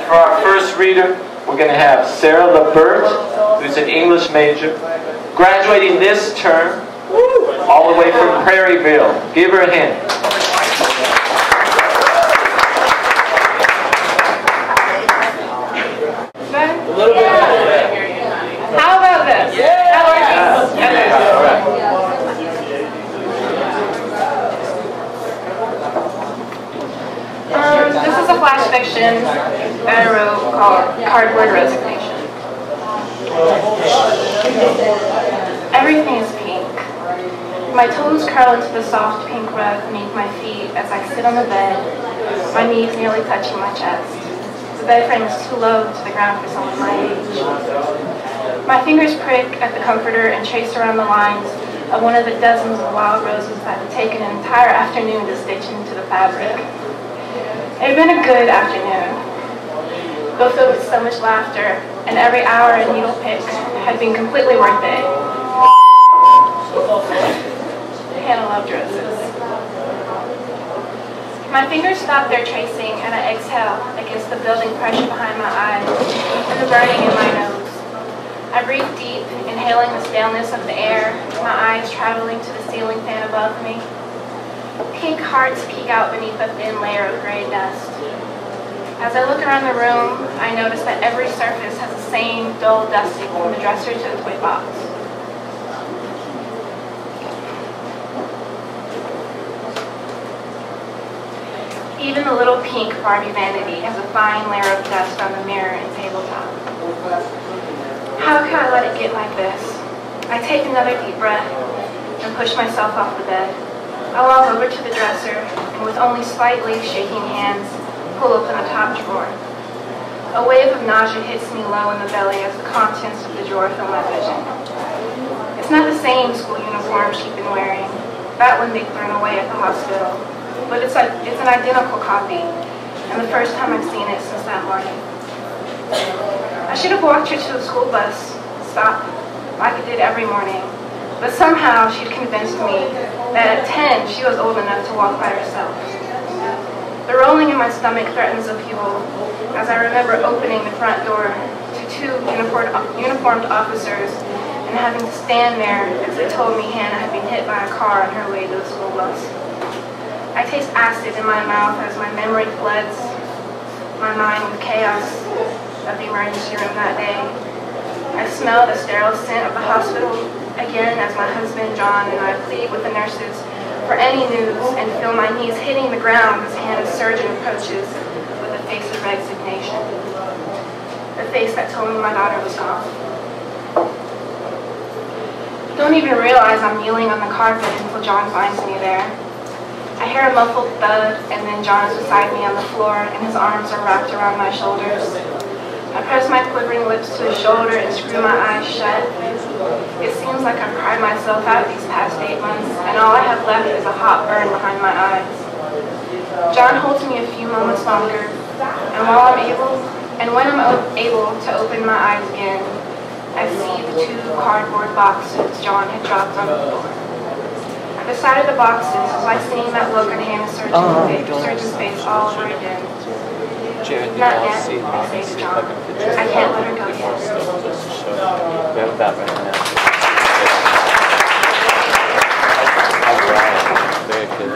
For our first reader, we're going to have Sarah Lebert, who's an English major, graduating this term, all the way from Prairieville. Give her a hand. A little bit. How about this? That works. All right. This is a flash fiction that I wrote called Cardboard Resignation. Everything is pink. My toes curl into the soft pink rug beneath my feet as I sit on the bed, my knees nearly touching my chest. The bed frame is too low to the ground for someone my age. My fingers prick at the comforter and trace around the lines of one of the dozens of wild roses that had taken an entire afternoon to stitch into the fabric. It had been a good afternoon, though filled with so much laughter, and every hour a needle pick had been completely worth it. Hannah loved roses. My fingers stop their tracing, and I exhale against the building pressure behind my eyes and the burning in my nose. I breathe deep, inhaling the staleness of the air, my eyes traveling to the ceiling fan above me. Pink hearts peek out beneath a thin layer of gray dust. As I look around the room, I notice that every surface has the same dull dusting from the dresser to the toy box. Even the little pink Barbie vanity has a fine layer of dust on the mirror and tabletop. How can I let it get like this? I take another deep breath and push myself off the bed. I walk over to the dresser and with only slightly shaking hands, pull open the top drawer. A wave of nausea hits me low in the belly as the contents of the drawer fill my vision. It's not the same school uniform she'd been wearing. That one they'd thrown away at the hospital. But it's an identical copy, and the first time I've seen it since that morning. I should have walked her to the school bus stop like I did every morning. But somehow she'd convinced me that at 10 she was old enough to walk by herself. The rolling in my stomach threatens a fuel as I remember opening the front door to two uniformed officers and having to stand there as they told me Hannah had been hit by a car on her way to the school bus. I taste acid in my mouth as my memory floods my mind with chaos of the emergency room that day. I smell the sterile scent of the hospital again as my husband, John, and I plead with the nurses for any news and feel my knees hitting the ground as Hannah's surgeon approaches with a face of resignation. The face that told me my daughter was gone. Don't even realize I'm kneeling on the carpet until John finds me there. I hear a muffled thud, and then John is beside me on the floor and his arms are wrapped around my shoulders. I press my quivering lips to his shoulder and screw my eyes shut. It seems like I've cried myself out these past 8 months, and all I have left is a hot burn behind my eyes. John holds me a few moments longer, and when I'm able to open my eyes again, I see the 2 cardboard boxes John had dropped on the floor. At the side of the boxes is like seeing that look on Hannah's surgeon's face all over again. Jared, Not yet, I say to John. I can't let her go yet. We have that right now. Very good.